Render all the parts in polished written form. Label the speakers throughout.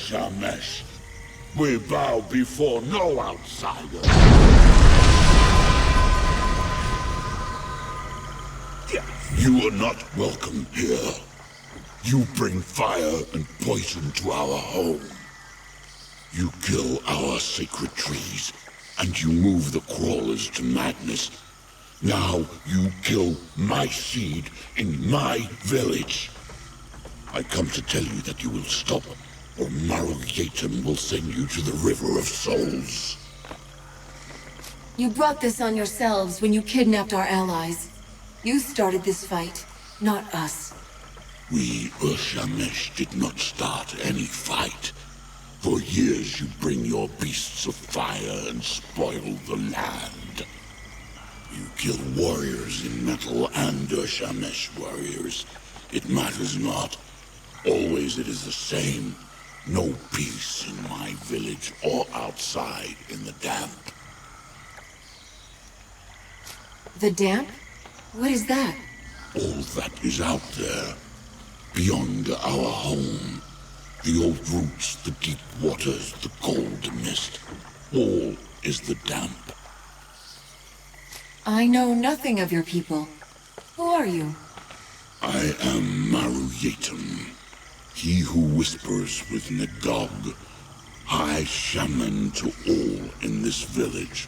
Speaker 1: Urshamesh. We bow before no outsider. You are not welcome here. You bring fire and poison to our home. You kill our sacred trees, and you move the crawlers to madness. Now you kill my seed in my village. I come to tell you that you will stop, or Maru Yetum will send you to the River of Souls.
Speaker 2: You brought this on yourselves when you kidnapped our allies. You started this fight, not us.
Speaker 1: We Urshamesh did not start any fight. For years you bring your beasts of fire and spoil the land. You kill warriors in metal and Urshamesh warriors. It matters not. Always it is the same. No peace in my village or outside in the damp.
Speaker 2: The damp? What is that?
Speaker 1: All that is out there, beyond our home. The old roots, the deep waters, the cold mist. All is the damp.
Speaker 2: I know nothing of your people. Who are you?
Speaker 1: I am Maru Yetum, he who whispers with Nagog, high shaman to all in this village.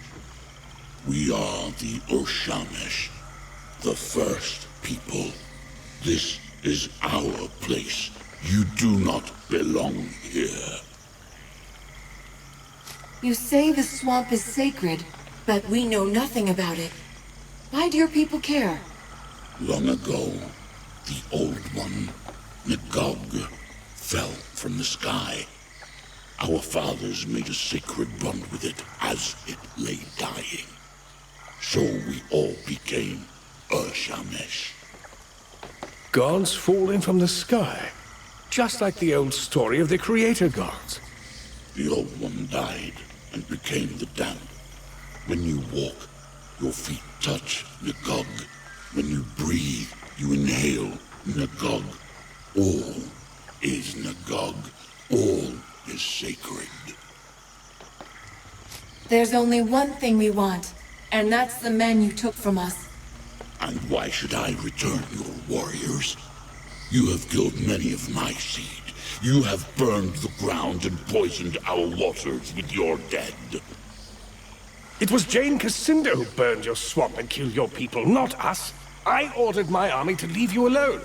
Speaker 1: We are the Urshamesh, the first people. This is our place. You do not belong here.
Speaker 2: You say the swamp is sacred, but we know nothing about it. Why do your people care?
Speaker 1: Long ago, the Old One, Nagog, fell from the sky. Our fathers made a sacred bond with it as it lay dying. So we all became Urshamesh.
Speaker 3: Gods falling from the sky. Just like the old story of the creator gods.
Speaker 1: The Old One died and became the damp. When you walk, your feet touch Nagog. When you breathe, you inhale Nagog. All is Nagog. All is sacred.
Speaker 2: There's only one thing we want, and that's the men you took from us.
Speaker 1: And why should I return your warriors? You have killed many of my seed. You have burned the ground and poisoned our waters with your dead.
Speaker 3: It was Jane Cassinda who burned your swamp and killed your people, not us. I ordered my army to leave you alone.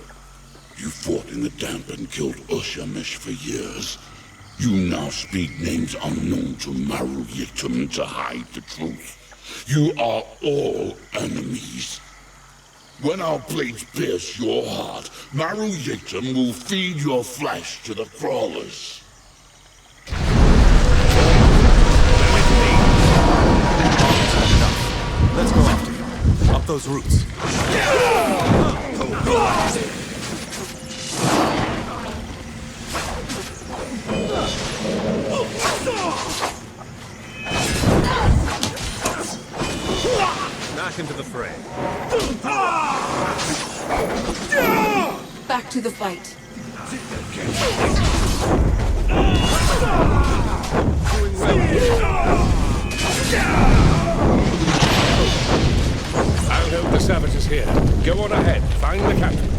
Speaker 1: You fought in the damp and killed Urshamesh for years. You now speak names unknown to Maru Yetum to hide the truth. You are all enemies. When our blades pierce your heart, Maru Yetum will feed your flesh to the crawlers.
Speaker 4: Let's go after him. Up those roots. Back into the fray.
Speaker 2: Back to the fight.
Speaker 3: I'll help the savages here. Go on ahead. Find the captain.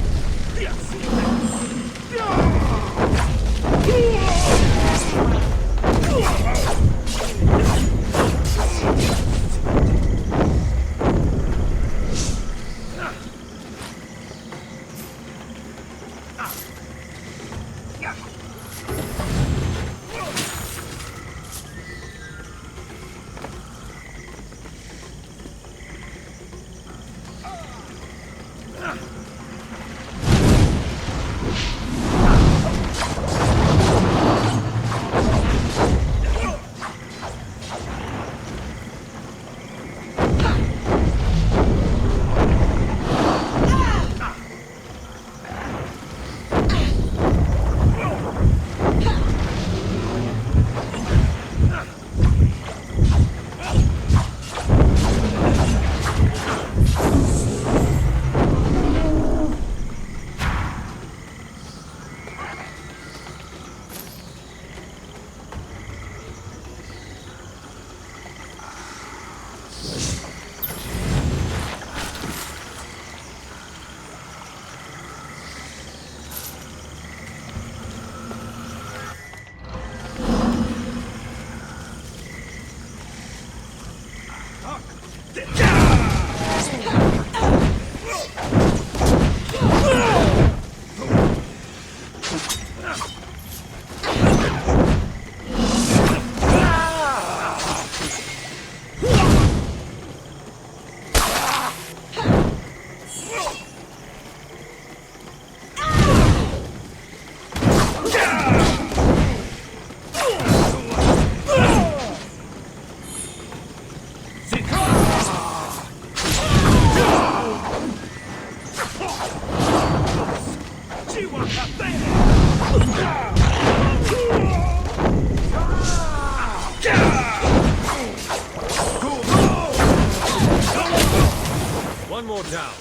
Speaker 4: One more down.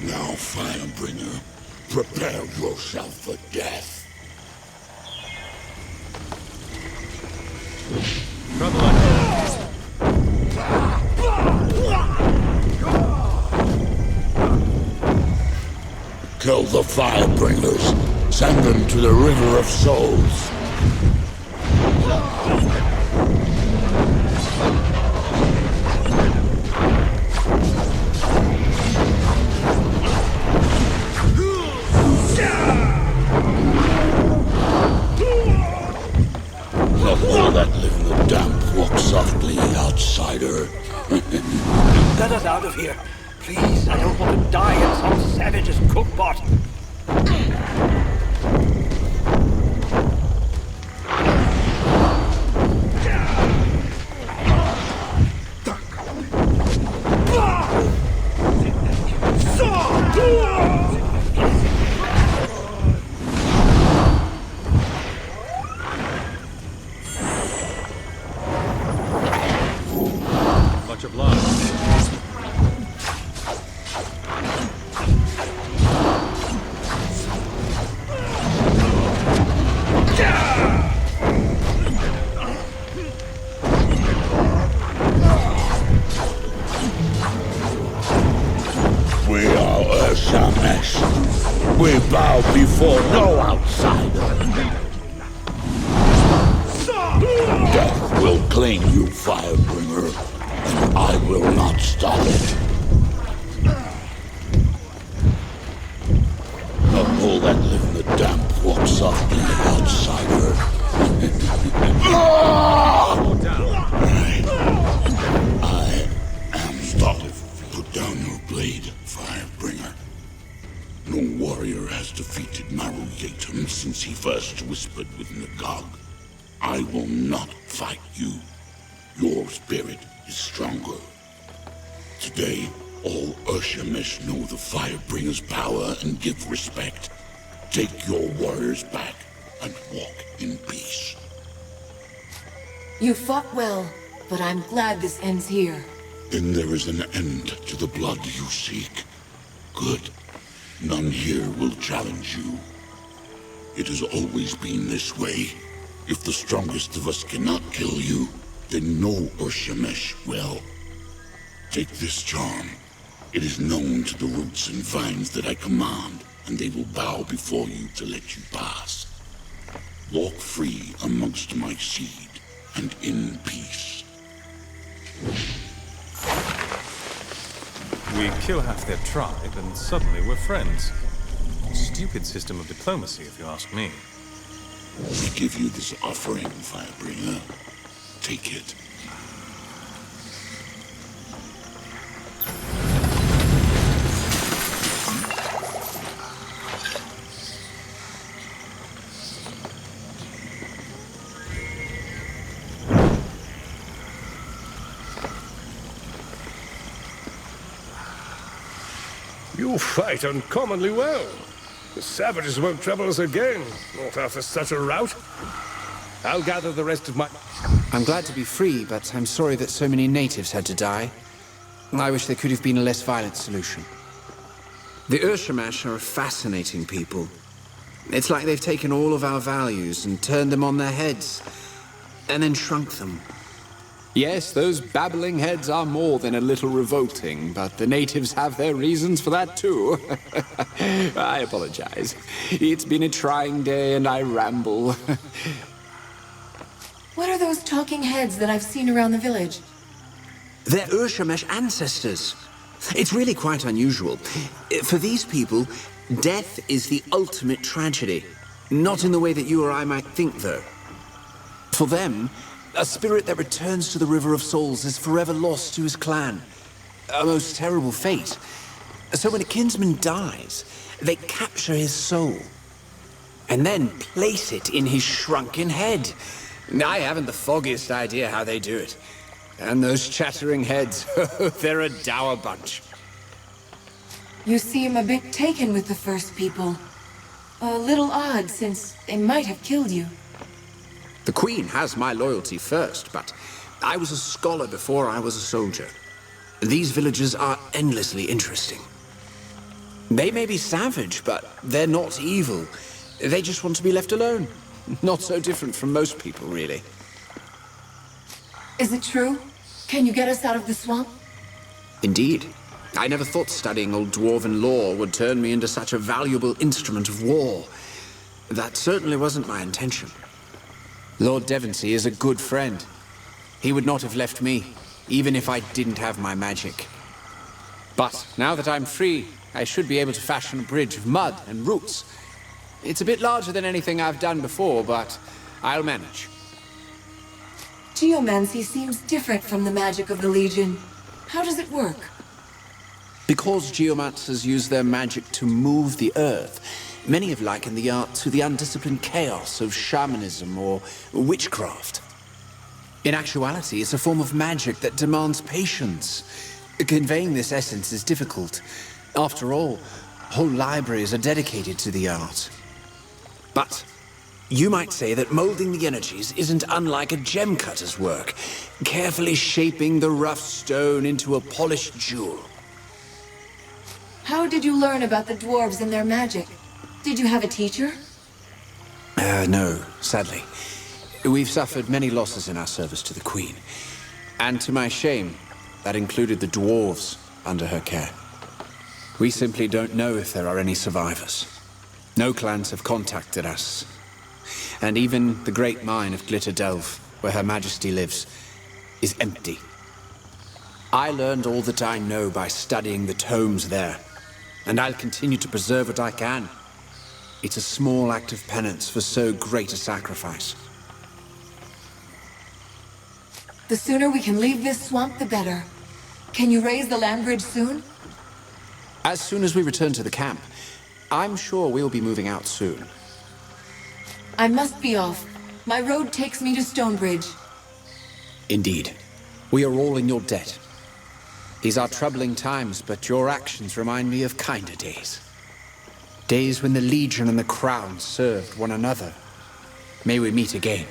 Speaker 1: Now, Firebringer, prepare yourself for death.
Speaker 4: Trouble ahead.
Speaker 1: Kill the Firebringers. Send them to the River of Souls. Let all that live in the damp walk softly, outsider.
Speaker 5: Get us out of here. Please, I don't want to die in some savage's cookpot.
Speaker 4: Much obliged.
Speaker 1: We are Ursamesh. We bow before no outsider. Death will claim you, Firebringer, and I will not stop it. Put down your blade, Firebringer. No warrior has defeated Maru Yatum since he first whispered with Nagog. I will not fight you. Your spirit is stronger. Today, all Urshamesh know the Firebringer's power and give respect. Take your warriors back and walk in peace.
Speaker 2: You fought well, but I'm glad this ends here.
Speaker 1: Then there is an end to the blood you seek. Good. None here will challenge you. It has always been this way. If the strongest of us cannot kill you, then no Urshamesh will. Take this charm. It is known to the roots and vines that I command, and they will bow before you to let you pass. Walk free amongst my seed, and in peace.
Speaker 4: We kill half their tribe, and suddenly we're friends. Stupid system of diplomacy, if you ask me.
Speaker 1: We give you this offering, Firebringer. Take it.
Speaker 3: You fight uncommonly well. The savages won't trouble us again, not after such a rout. I'll gather the rest of my...
Speaker 6: I'm glad to be free, but I'm sorry that so many natives had to die. I wish there could have been a less violent solution. The Urshamesh are a fascinating people. It's like they've taken all of our values and turned them on their heads, and then shrunk them. Yes, those babbling heads are more than a little revolting, but the natives have their reasons for that too. I apologize. It's been a trying day and I ramble.
Speaker 2: What are those talking heads that I've seen around the village?
Speaker 6: They're Urshamesh ancestors. It's really quite unusual. For these people, death is the ultimate tragedy. Not in the way that you or I might think, though. For them, a spirit that returns to the River of Souls is forever lost to his clan. A most terrible fate. So when a kinsman dies, they capture his soul, and then place it in his shrunken head. I haven't the foggiest idea how they do it. And those chattering heads, they're a dour bunch.
Speaker 2: You seem a bit taken with the first people. A little odd, since they might have killed you.
Speaker 6: The Queen has my loyalty first, but I was a scholar before I was a soldier. These villagers are endlessly interesting. They may be savage, but they're not evil. They just want to be left alone. Not so different from most people, really.
Speaker 2: Is it true? Can you get us out of the swamp?
Speaker 6: Indeed. I never thought studying old dwarven lore would turn me into such a valuable instrument of war. That certainly wasn't my intention. Lord Devonsey is a good friend. He would not have left me, even if I didn't have my magic. But now that I'm free, I should be able to fashion a bridge of mud and roots. It's a bit larger than anything I've done before, but I'll manage.
Speaker 2: Geomancy seems different from the magic of the Legion. How does it work?
Speaker 6: Because geomancers use their magic to move the earth, many have likened the art to the undisciplined chaos of shamanism or witchcraft. In actuality, it's a form of magic that demands patience. Conveying this essence is difficult. After all, whole libraries are dedicated to the art. But you might say that molding the energies isn't unlike a gem cutter's work, carefully shaping the rough stone into a polished jewel.
Speaker 2: How did you learn about the dwarves and their magic? Did you have a teacher?
Speaker 6: No, sadly. We've suffered many losses in our service to the Queen. And to my shame, that included the dwarves under her care. We simply don't know if there are any survivors. No clans have contacted us. And even the great mine of Glitter Delve, where Her Majesty lives, is empty. I learned all that I know by studying the tomes there, and I'll continue to preserve what I can. It's a small act of penance for so great a sacrifice.
Speaker 2: The sooner we can leave this swamp, the better. Can you raise the land bridge soon?
Speaker 6: As soon as we return to the camp, I'm sure we'll be moving out soon.
Speaker 2: I must be off. My road takes me to Stonebridge.
Speaker 6: Indeed. We are all in your debt. These are troubling times, but your actions remind me of kinder days. Days when the Legion and the Crown served one another. May we meet again.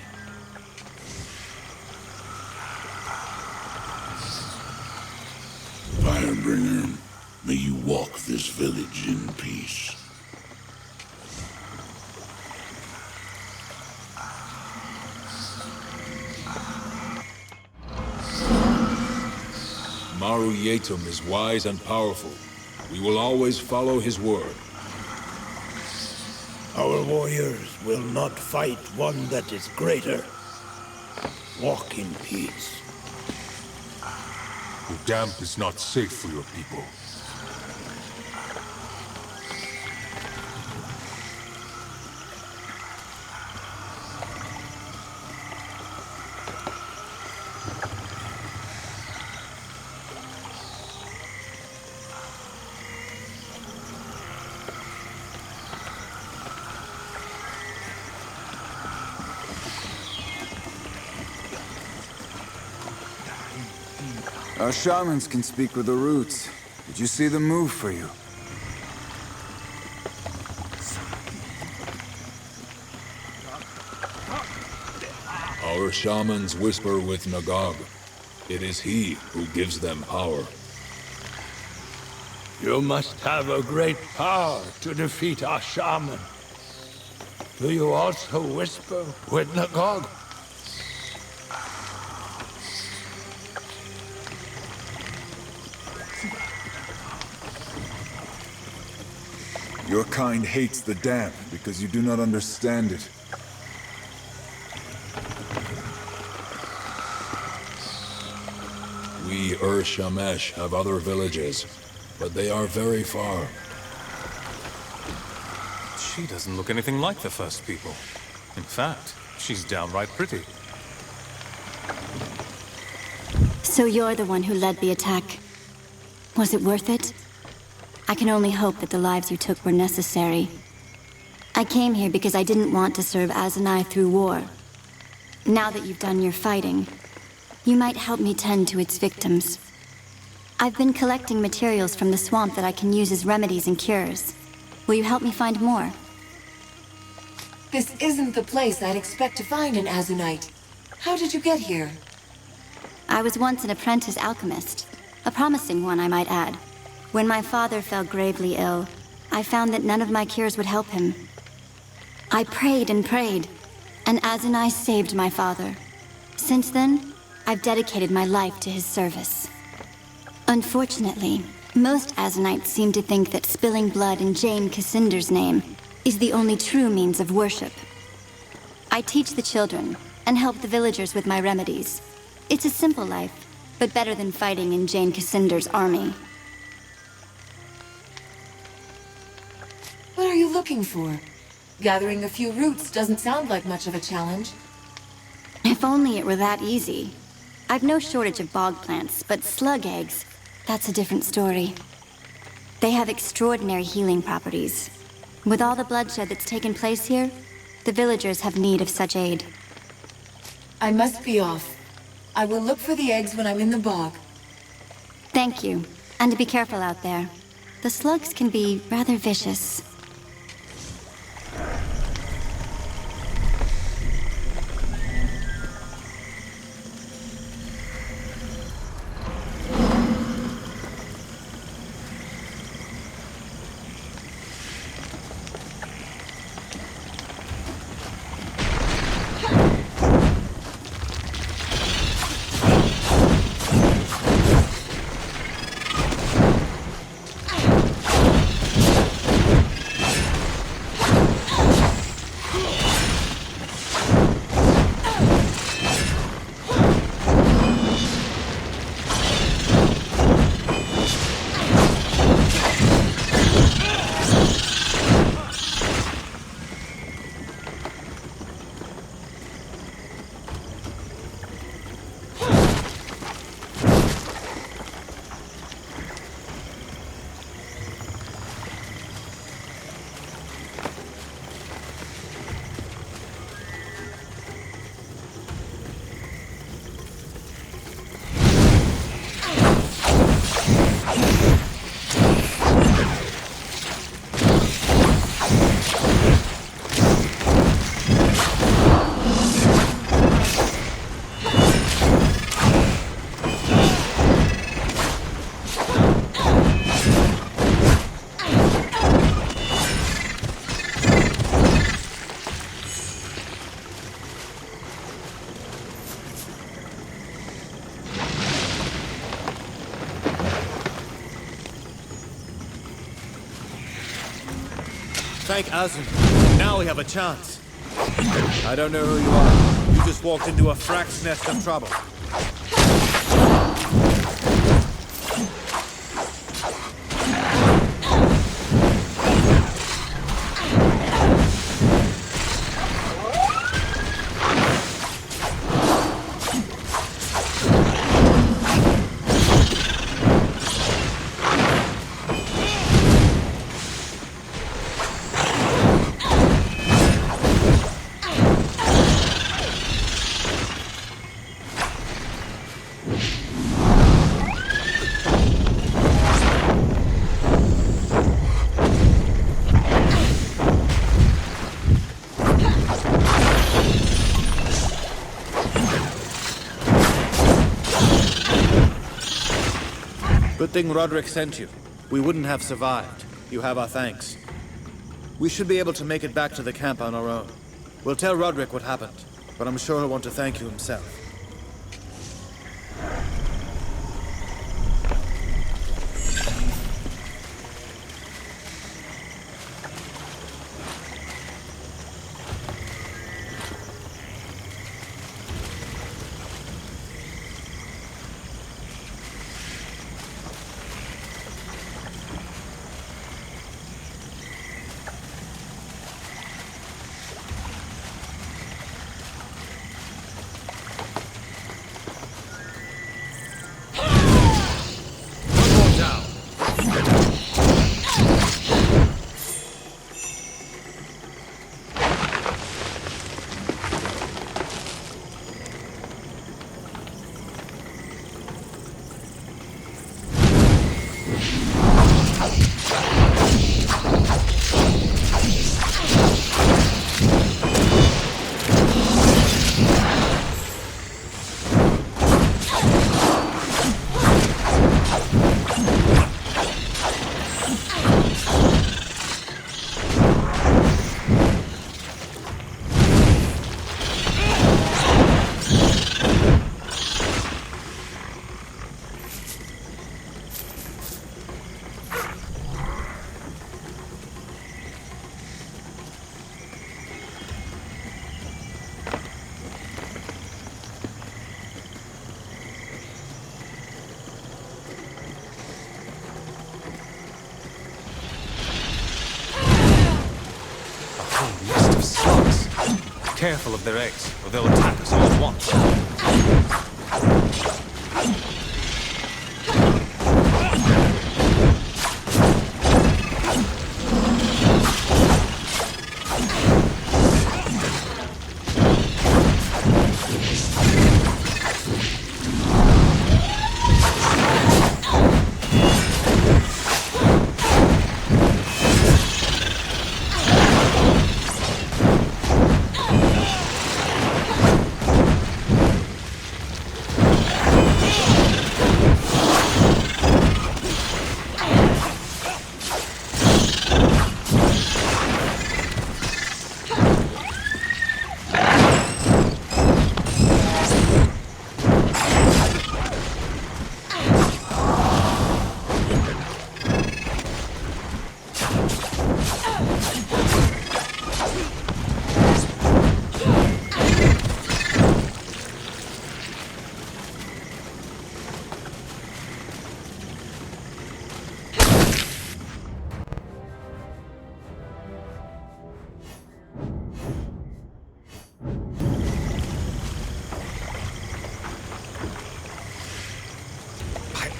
Speaker 1: Firebringer, may you walk this village in peace.
Speaker 7: Maru Yetum is wise and powerful. We will always follow his word.
Speaker 5: Our warriors will not fight one that is greater. Walk in peace.
Speaker 8: The damp is not safe for your people.
Speaker 9: Our shamans can speak with the roots. Did you see them move for you?
Speaker 7: Our shamans whisper with Nagog. It is he who gives them power.
Speaker 5: You must have a great power to defeat our shaman. Do you also whisper with Nagog?
Speaker 9: Your kind hates the damp because you do not understand it.
Speaker 7: We Ur-Shamesh have other villages, but they are very far.
Speaker 4: She doesn't look anything like the first people. In fact, she's downright pretty.
Speaker 10: So you're the one who led the attack. Was it worth it? I can only hope that the lives you took were necessary. I came here because I didn't want to serve Azanai through war. Now that you've done your fighting, you might help me tend to its victims. I've been collecting materials from the swamp that I can use as remedies and cures. Will you help me find more?
Speaker 2: This isn't the place I'd expect to find an Azunite. How did you get here?
Speaker 10: I was once an apprentice alchemist. A promising one, I might add. When my father fell gravely ill, I found that none of my cures would help him. I prayed and prayed, and Azanai saved my father. Since then, I've dedicated my life to his service. Unfortunately, most Azanites seem to think that spilling blood in Jane Cassinder's name is the only true means of worship. I teach the children and help the villagers with my remedies. It's a simple life, but better than fighting in Jane Cassinder's army.
Speaker 2: What are you looking for? Gathering a few roots doesn't sound like much of a challenge.
Speaker 10: If only it were that easy. I've no shortage of bog plants, but slug eggs, that's a different story. They have extraordinary healing properties. With all the bloodshed that's taken place here, the villagers have need of such aid.
Speaker 2: I must be off. I will look for the eggs when I'm in the bog.
Speaker 10: Thank you, and be careful out there. The slugs can be rather vicious.
Speaker 11: Thank Azun. Now we have a chance. I don't know who you are. You just walked into a frack's nest of trouble. Good thing Roderick sent you. We wouldn't have survived. You have our thanks. We should be able to make it back to the camp on our own. We'll tell Roderick what happened, but I'm sure he'll want to thank you himself.
Speaker 4: Careful of their eggs, or they'll attack us all at once.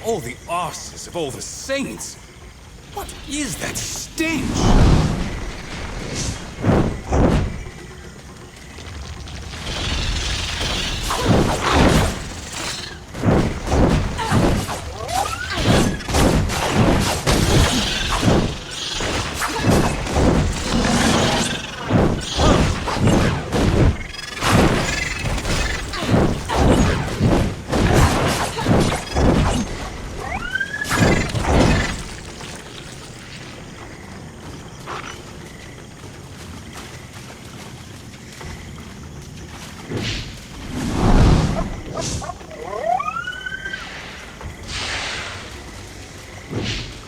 Speaker 4: All the arses of all the saints! What is that stench?
Speaker 1: you